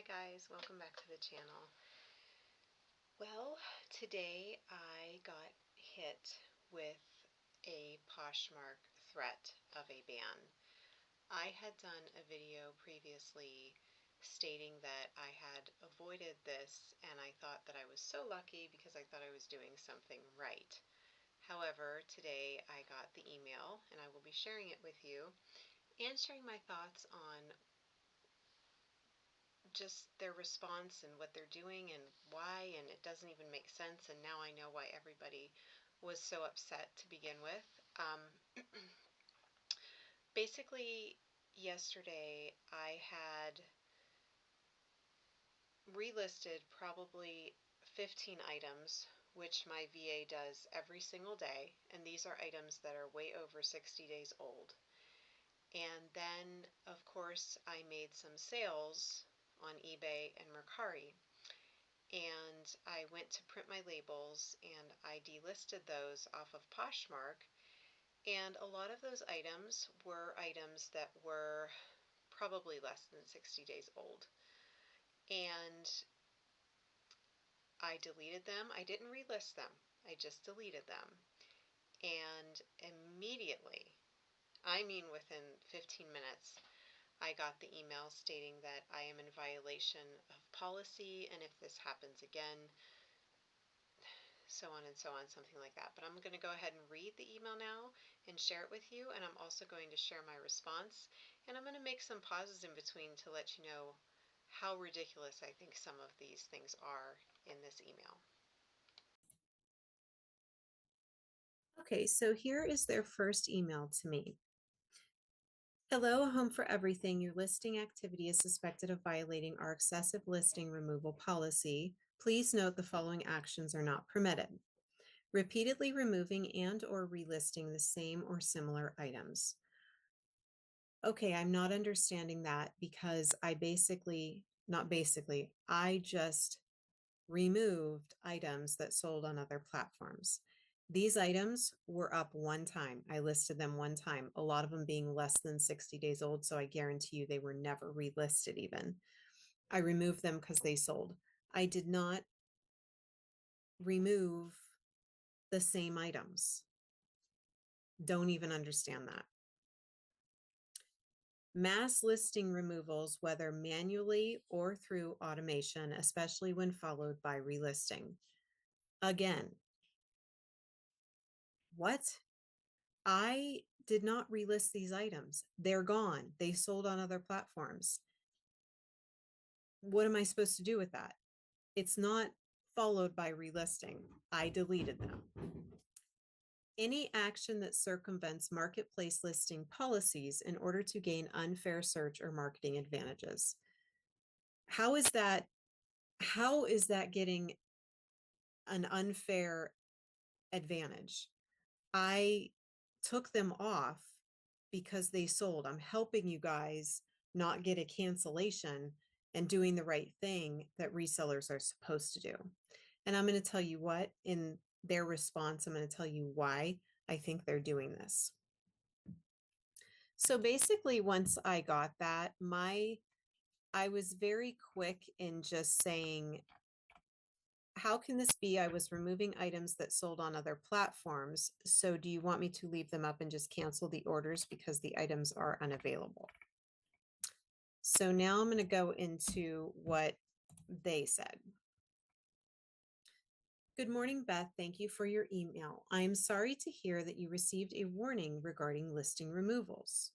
guys, welcome back to the channel. Well, today I got hit with a Poshmark threat of a ban. I had done a video previously stating that I had avoided this and I thought that I was so lucky because I thought I was doing something right. However, today I got the email and I will be sharing it with you and sharing my thoughts on just their response and what they're doing and why, and it doesn't even make sense, and now I know why everybody was so upset to begin with. Basically, yesterday I had relisted probably 15 items, which my VA does every single day, and these are items that are way over 60 days old. And then, of course, I made some sales on eBay and Mercari. And I went to print my labels and I delisted those off of Poshmark. And a lot of those items were items that were probably less than 60 days old. And I deleted them. I didn't relist them. I just deleted them. And immediately, I mean within 15 minutes, I got the email stating that I am in violation of policy, and if this happens again, so on and so on, something like that. But I'm going to go ahead and read the email now and share it with you, and I'm also going to share my response, and I'm going to make some pauses in between to let you know how ridiculous I think some of these things are in this email. Okay, so here is their first email to me. Hello, Home for Everything. Your listing activity is suspected of violating our excessive listing removal policy. Please note the following actions are not permitted. Repeatedly removing and or relisting the same or similar items. Okay, I'm not understanding that because I just removed items that sold on other platforms. These items were up one time. I listed them one time, a lot of them being less than 60 days old. So I guarantee you they were never relisted even. I removed them because they sold. I did not remove the same items. Don't even understand that. Mass listing removals, whether manually or through automation, especially when followed by relisting. Again, what? I did not relist these items. They're gone. They sold on other platforms. What am I supposed to do with that? It's not followed by relisting. I deleted them. Any action that circumvents marketplace listing policies in order to gain unfair search or marketing advantages. How is that getting an unfair advantage? I took them off because they sold. I'm helping you guys not get a cancellation and doing the right thing that resellers are supposed to do. And I'm going to tell you what, in their response, I'm going to tell you why I think they're doing this. So basically, once I got that, I was very quick in just saying, how can this be? I was removing items that sold on other platforms. So do you want me to leave them up and just cancel the orders because the items are unavailable? So now I'm going to go into what they said. Good morning, Beth. Thank you for your email. I am sorry to hear that you received a warning regarding listing removals.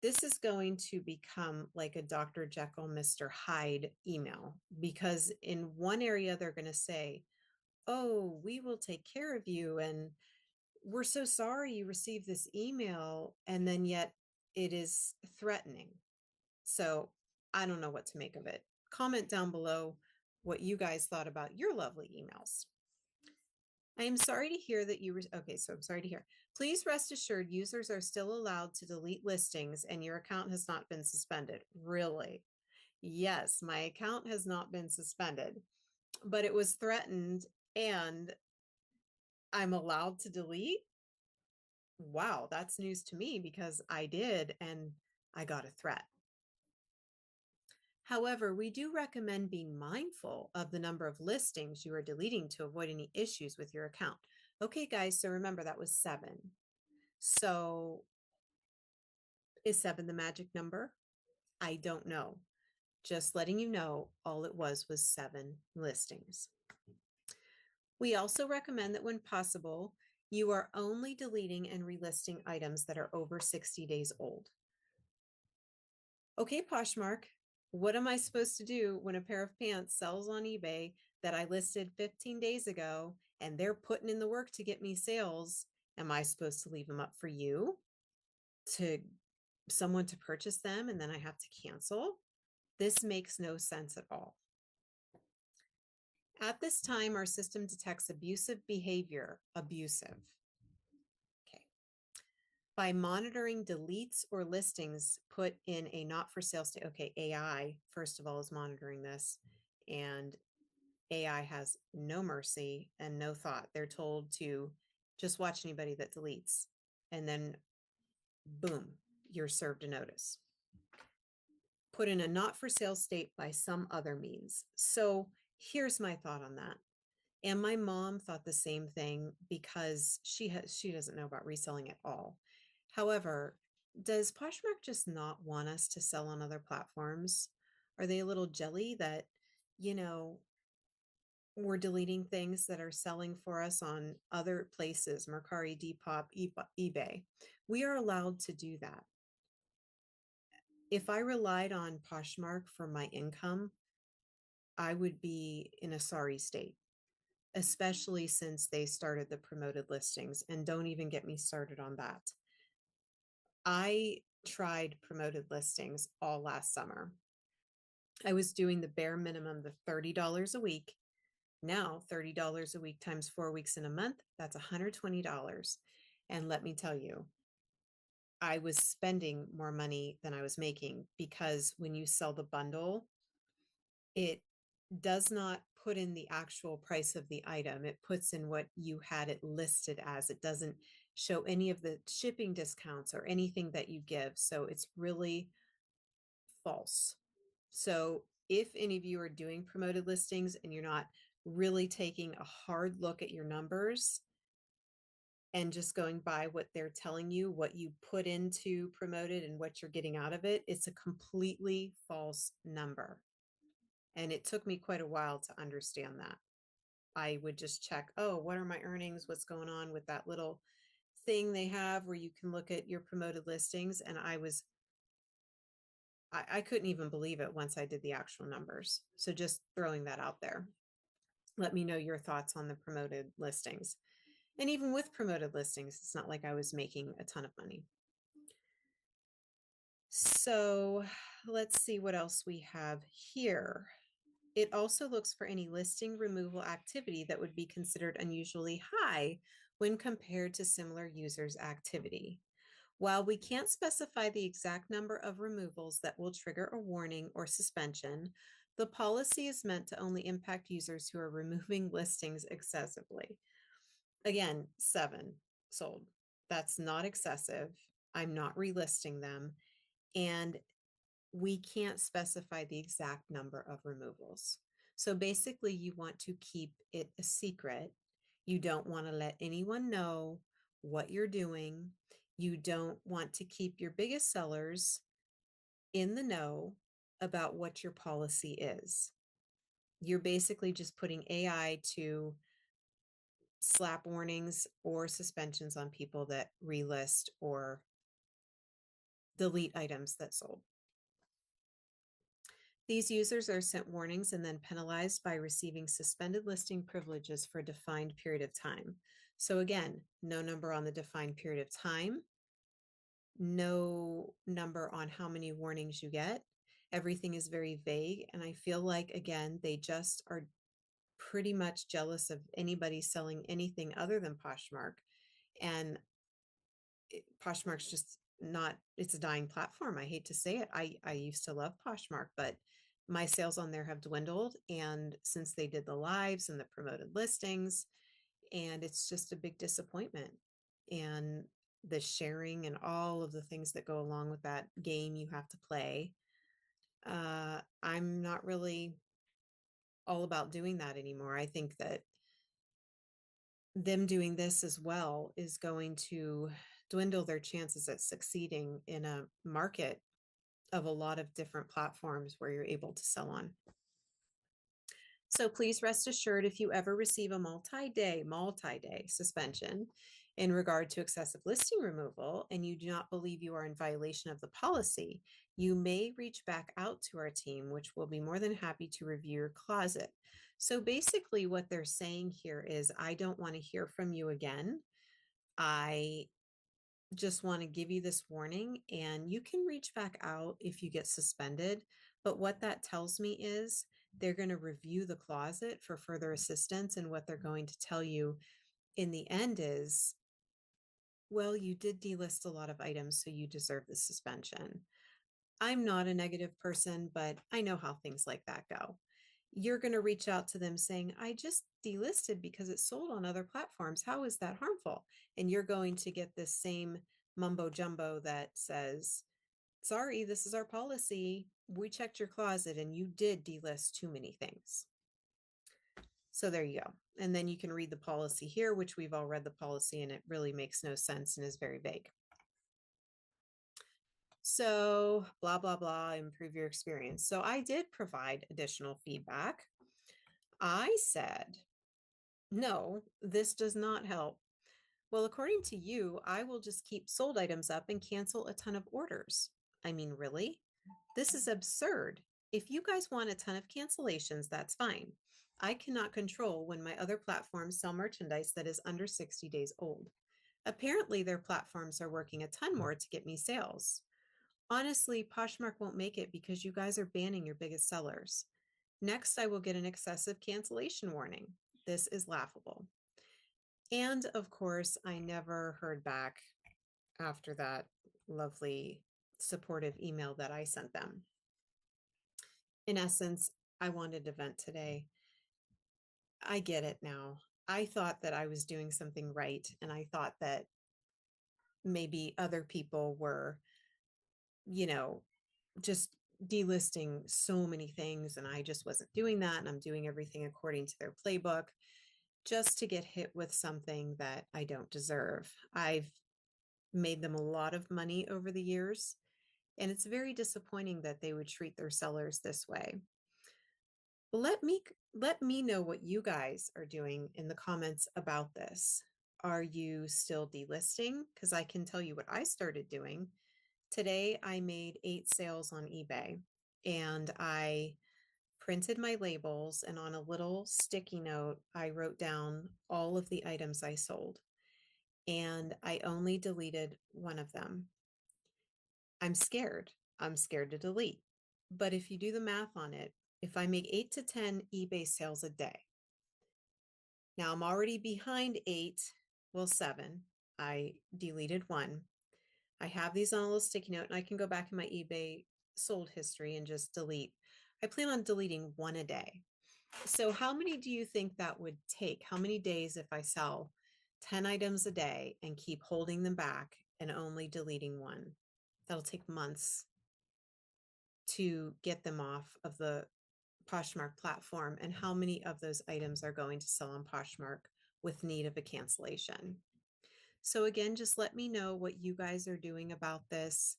This is going to become like a Dr. Jekyll, Mr. Hyde email, because in one area they're going to say, oh, we will take care of you, and we're so sorry you received this email, and then yet it is threatening. So I don't know what to make of it. Comment down below what you guys thought about your lovely emails. I am sorry to hear that you okay, so I'm sorry to hear. Please rest assured users are still allowed to delete listings and your account has not been suspended. Really? Yes, my account has not been suspended, but it was threatened and I'm allowed to delete? Wow, that's news to me because I did and I got a threat. However, we do recommend being mindful of the number of listings you are deleting to avoid any issues with your account. Okay, guys, so remember that was 7. So is 7 the magic number? I don't know. Just letting you know, all it was 7 listings. We also recommend that when possible, you are only deleting and relisting items that are over 60 days old. Okay, Poshmark, what am I supposed to do when a pair of pants sells on eBay that I listed 15 days ago and they're putting in the work to get me sales? Am I supposed to leave them up for you, to someone to purchase them, and then I have to cancel? This makes no sense at all. At this time, our system detects abusive behavior. Abusive. Okay. By monitoring deletes or listings put in a not for sale state. Okay, AI, first of all, is monitoring this, and AI has no mercy and no thought. They're told to just watch anybody that deletes, and then boom, you're served a notice. Put in a not for sale state by some other means. So here's my thought on that. And my mom thought the same thing because she doesn't know about reselling at all. However, does Poshmark just not want us to sell on other platforms? Are they a little jelly that, you know, we're deleting things that are selling for us on other places, Mercari, Depop, eBay? We are allowed to do that. If I relied on Poshmark for my income, I would be in a sorry state, especially since they started the promoted listings. And don't even get me started on that. I tried promoted listings all last summer. I was doing the bare minimum, the $30 a week. Now, $30 a week times 4 weeks in a month, that's $120. And let me tell you, I was spending more money than I was making, because when you sell the bundle, it does not put in the actual price of the item. It puts in what you had it listed as. It doesn't show any of the shipping discounts or anything that you give. So it's really false. So if any of you are doing promoted listings and you're not really taking a hard look at your numbers and just going by what they're telling you, what you put into promoted and what you're getting out of it, it's a completely false number. And it took me quite a while to understand that. I would just check, oh, what are my earnings? What's going on with that little thing they have where you can look at your promoted listings? And I couldn't even believe it once I did the actual numbers. So just throwing that out there. Let me know your thoughts on the promoted listings. And even with promoted listings, it's not like I was making a ton of money. So let's see what else we have here. It also looks for any listing removal activity that would be considered unusually high when compared to similar users' activity. While we can't specify the exact number of removals that will trigger a warning or suspension, the policy is meant to only impact users who are removing listings excessively. Again, 7 sold. That's not excessive. I'm not relisting them. And we can't specify the exact number of removals. So basically, you want to keep it a secret. You don't want to let anyone know what you're doing. You don't want to keep your biggest sellers in the know about what your policy is. You're basically just putting AI to slap warnings or suspensions on people that relist or delete items that sold. These users are sent warnings and then penalized by receiving suspended listing privileges for a defined period of time. So again, no number on the defined period of time, no number on how many warnings you get. Everything is very vague. And I feel like, again, they just are pretty much jealous of anybody selling anything other than Poshmark. And Poshmark's just not, it's a dying platform. I hate to say it. I used to love Poshmark, but my sales on there have dwindled. And since they did the lives and the promoted listings, and it's just a big disappointment. And the sharing and all of the things that go along with that game you have to play. I'm not really all about doing that anymore. I think that them doing this as well is going to dwindle their chances at succeeding in a market of a lot of different platforms where you're able to sell on. So please rest assured, if you ever receive a multi-day suspension in regard to excessive listing removal and you do not believe you are in violation of the policy, you may reach back out to our team, which will be more than happy to review your closet. So basically what they're saying here is, I don't want to hear from you again. I just want to give you this warning, and you can reach back out if you get suspended. But what that tells me is they're going to review the closet for further assistance. And what they're going to tell you in the end is, well, you did delist a lot of items, so you deserve the suspension. I'm not a negative person, but I know how things like that go. You're going to reach out to them saying, I just delisted because it's sold on other platforms. How is that harmful? And you're going to get this same mumbo jumbo that says, sorry, this is our policy. We checked your closet and you did delist too many things. So there you go. And then you can read the policy here, which we've all read the policy, and it really makes no sense and is very vague. So blah, blah, blah, improve your experience. So I did provide additional feedback. I said, no, this does not help. Well, according to you, I will just keep sold items up and cancel a ton of orders. I mean, really? This is absurd. If you guys want a ton of cancellations, that's fine. I cannot control when my other platforms sell merchandise that is under 60 days old. Apparently, their platforms are working a ton more to get me sales. Honestly, Poshmark won't make it because you guys are banning your biggest sellers. Next, I will get an excessive cancellation warning. This is laughable. And of course, I never heard back after that lovely supportive email that I sent them. In essence, I wanted to vent today. I get it now. I thought that I was doing something right, and I thought that maybe other people were, just delisting so many things, and I just wasn't doing that, and I'm doing everything according to their playbook just to get hit with something that I don't deserve. I've made them a lot of money over the years, and it's very disappointing that they would treat their sellers this way. Let me know what you guys are doing in the comments about this. Are you still delisting? Because I can tell you what I started doing. Today I made 8 sales on eBay, and I printed my labels, and on a little sticky note, I wrote down all of the items I sold, and I only deleted one of them. I'm scared. I'm scared to delete. But if you do the math on it, if I make 8 to 10 eBay sales a day, now I'm already behind 8, well, 7. I deleted one. I have these on a little sticky note, and I can go back in my eBay sold history and just delete. I plan on deleting one a day. So how many do you think that would take? How many days if I sell 10 items a day and keep holding them back and only deleting one? That'll take months to get them off of the Poshmark platform. And how many of those items are going to sell on Poshmark with need of a cancellation? So again, just let me know what you guys are doing about this.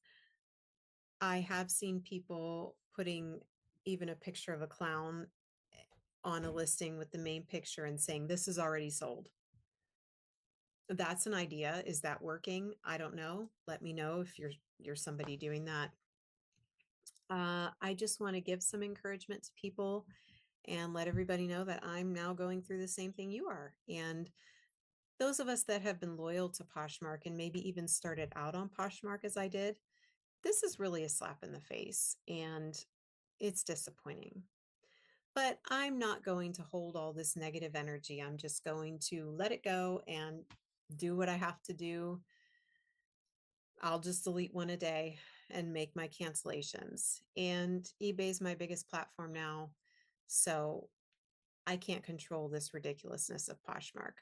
I have seen people putting even a picture of a clown on a listing with the main picture and saying, this is already sold. That's an idea. Is that working? I don't know. Let me know if you're somebody doing that. I just want to give some encouragement to people and let everybody know that I'm now going through the same thing you are. And those of us that have been loyal to Poshmark and maybe even started out on Poshmark as I did, this is really a slap in the face, and it's disappointing. But I'm not going to hold all this negative energy. I'm just going to let it go and do what I have to do. I'll just delete one a day and make my cancellations. And eBay's my biggest platform now, so I can't control this ridiculousness of Poshmark.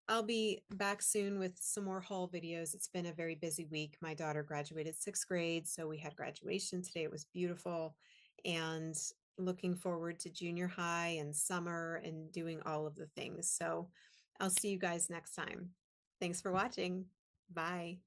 I'll be back soon with some more haul videos. It's been a very busy week. My daughter graduated 6th grade, so we had graduation today. It was beautiful. and looking forward to junior high and summer and doing all of the things. So I'll see you guys next time. Thanks for watching. Bye.